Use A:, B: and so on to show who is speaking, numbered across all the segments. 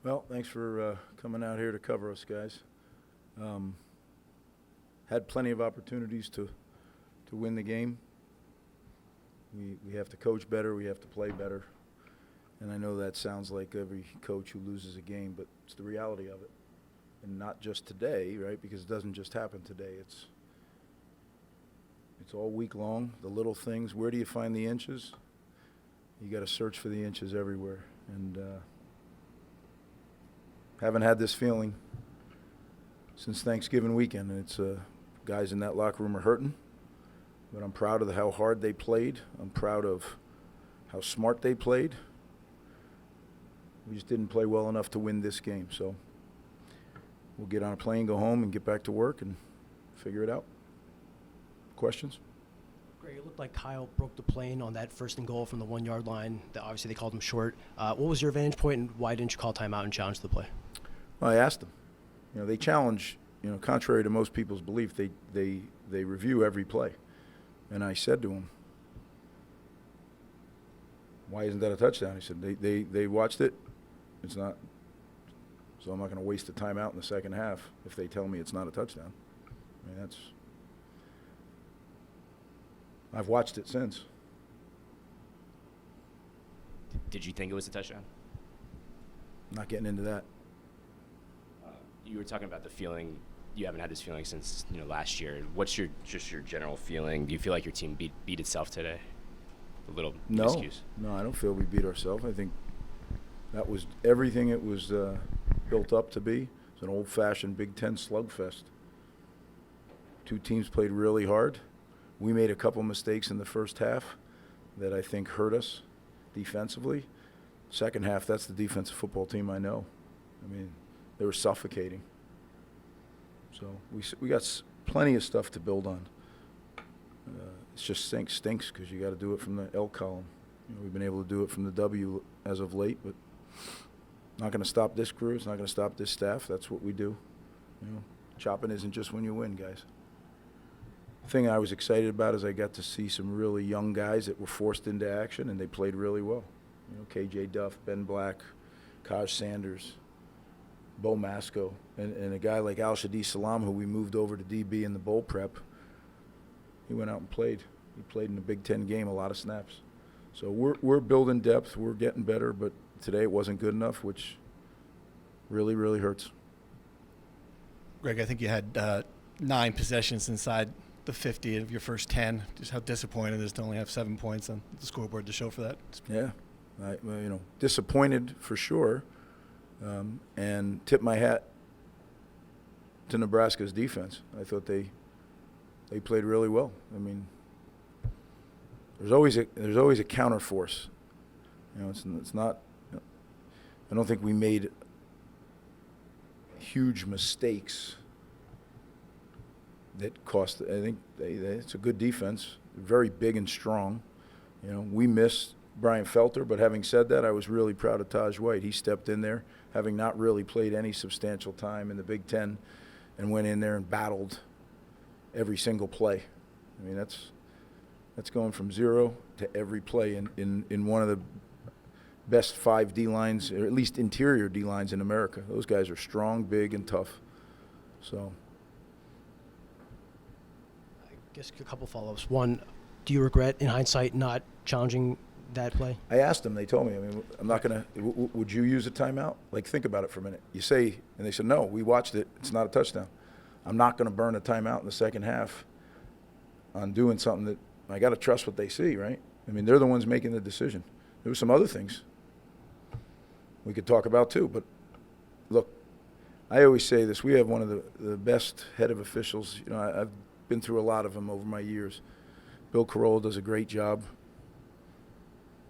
A: Well, thanks for coming out here to cover us, guys. Had plenty of opportunities to win the game. We have to coach better. We have to play better. And I know that sounds like every coach who loses a game, but it's the reality of it. And not just today, right? Because it doesn't just happen today. It's all week long. The little things. Where do you find the inches? You got to search for the inches everywhere. And haven't had this feeling since Thanksgiving weekend. And it's guys in that locker room are hurting. But I'm proud of how hard they played. I'm proud of how smart they played. We just didn't play well enough to win this game. So we'll get on a plane, go home, and get back to work and figure it out. Questions?
B: Greg, it looked like Kyle broke the plane on that 1st and goal from the 1-yard line. Obviously, they called him short. What was your vantage point, and why didn't you call timeout and challenge the play?
A: Well, I asked them. They challenge, contrary to most people's belief, they review every play. And I said to him, why isn't that a touchdown? He said, they watched it. It's not. So I'm not going to waste the timeout in the second half if they tell me it's not a touchdown. I mean, I've watched it since.
C: Did you think it was a touchdown?
A: I'm not getting into that.
C: You were talking about the feeling. You haven't had this feeling since last year. What's your general feeling? Do you feel like your team beat itself today? A little miscues.
A: No, I don't feel we beat ourselves. I think that was everything it was built up to be. It's an old-fashioned Big Ten slugfest. Two teams played really hard. We made a couple mistakes in the first half that I think hurt us defensively. Second half, that's the defensive football team I know. I mean, they were suffocating. So we got plenty of stuff to build on. It just stinks because you got to do it from the L column. We've been able to do it from the W as of late, but not going to stop this crew. It's not going to stop this staff. That's what we do. Chopping isn't just when you win, guys. The thing I was excited about is I got to see some really young guys that were forced into action, and they played really well. K.J. Duff, Ben Black, Kaj Sanders, Bo Masco, and a guy like Al-Shadi Salam, who we moved over to DB in the bowl prep. He went out and played. He played in the Big Ten game, a lot of snaps. So we're building depth. We're getting better, but today it wasn't good enough, which really, really hurts.
D: Greg, I think you had 9 possessions inside the 50 of your first 10. Just how disappointed it is to only have 7 points on the scoreboard to show for that.
A: Yeah, disappointed for sure, and tip my hat to Nebraska's defense. I thought they played really well. I mean, there's always a counter force. It's not. I don't think we made huge mistakes that cost. I think it's a good defense, very big and strong. We missed Brian Felter, but having said that, I was really proud of Taj White. He stepped in there, having not really played any substantial time in the Big Ten, and went in there and battled every single play. I mean, that's going from zero to every play in one of the best 5 D-lines, or at least interior D-lines in America. Those guys are strong, big, and tough. So
B: I guess a couple follow-ups. One, do you regret, in hindsight, not challenging that play?
A: I asked them. They told me. I mean, I'm not going to – would you use a timeout? Like, think about it for a minute. You say – and they said, no, we watched it. It's not a touchdown. I'm not going to burn a timeout in the second half on doing something that – I got to trust what they see, right? I mean, they're the ones making the decision. There were some other things we could talk about too. But, look, I always say this. We have one of the best head of officials. I've been through a lot of them over my years. Bill Carolla does a great job.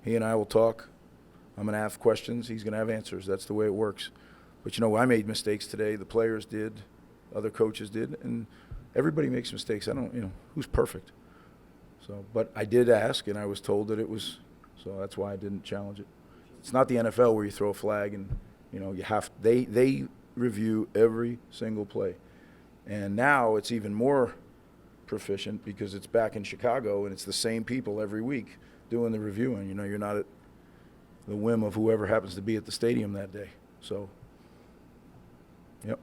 A: He and I will talk. I'm going to ask questions. He's going to have answers. That's the way it works. But, I made mistakes today. The players did. Other coaches did. And everybody makes mistakes. I don't, who's perfect? So, but I did ask, and I was told that it was. So that's why I didn't challenge it. It's not the NFL where you throw a flag and, you have – they review every single play. And now it's even more proficient because it's back in Chicago and it's the same people every week doing the reviewing. You're not at the whim of whoever happens to be at the stadium that day. So, yep.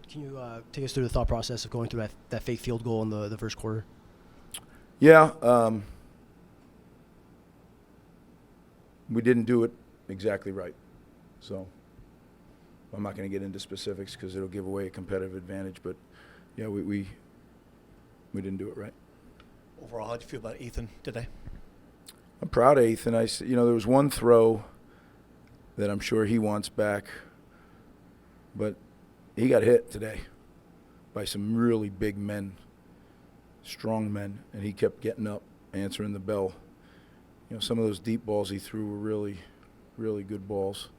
B: Can you take us through the thought process of going through that fake field goal in the first quarter?
A: Yeah, we didn't do it exactly right. So I'm not going to get into specifics because it'll give away a competitive advantage. But, yeah, we didn't do it right.
D: Overall, how'd you feel about Ethan today?
A: I'm proud of Ethan. There was one throw that I'm sure he wants back, but he got hit today by some really big men, strong men, and he kept getting up, answering the bell. Some of those deep balls he threw were really, really good balls.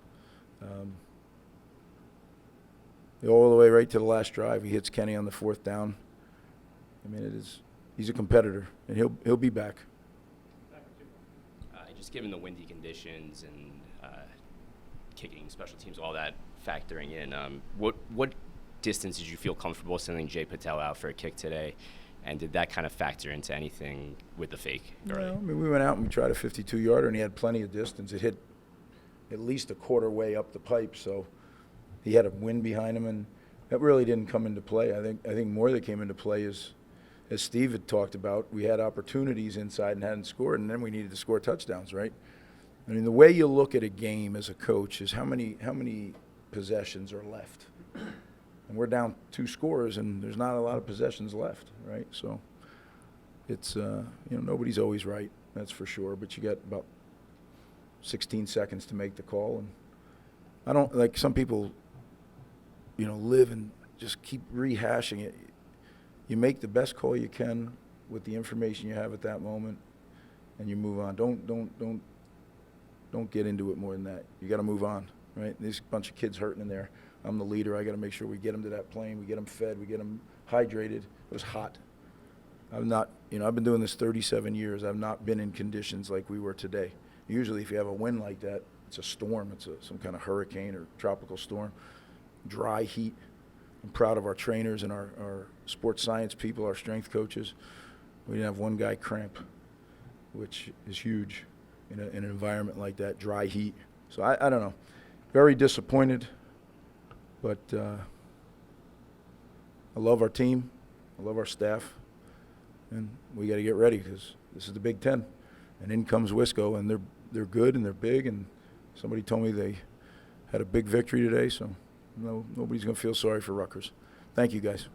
A: All the way right to the last drive, he hits Kenny on the 4th down. I mean, he's a competitor, and he'll be back.
C: Just given the windy conditions and kicking, special teams, all that factoring in, what distance did you feel comfortable sending Jay Patel out for a kick today? And did that kind of factor into anything with the fake?
A: No, I mean, we went out and we tried a 52-yarder, and he had plenty of distance. It hit at least a quarter way up the pipe, so he had a wind behind him, and that really didn't come into play. I think more that came into play is, as Steve had talked about, we had opportunities inside and hadn't scored, and then we needed to score touchdowns, right? I mean, the way you look at a game as a coach is how many possessions are left. And we're down 2 scores, and there's not a lot of possessions left, right? So it's, nobody's always right, that's for sure. But you got about 16 seconds to make the call. And I don't, like some people, live and just keep rehashing it. You make the best call you can with the information you have at that moment, and you move on. Don't get into it more than that. You got to move on, right? There's a bunch of kids hurting in there. I'm the leader. I got to make sure we get them to that plane. We get them fed. We get them hydrated. It was hot. I've been doing this 37 years. I've not been in conditions like we were today. Usually if you have a wind like that, it's a storm. It's some kind of hurricane or tropical storm. Dry heat. I'm proud of our trainers and our sports science people, our strength coaches. We didn't have one guy cramp, which is huge in an environment like that, dry heat. So I don't know. Very disappointed, but I love our team. I love our staff. And we got to get ready because this is the Big Ten. And in comes Wisco, and they're good and they're big. And somebody told me they had a big victory today, so nobody's going to feel sorry for Rutgers. Thank you, guys.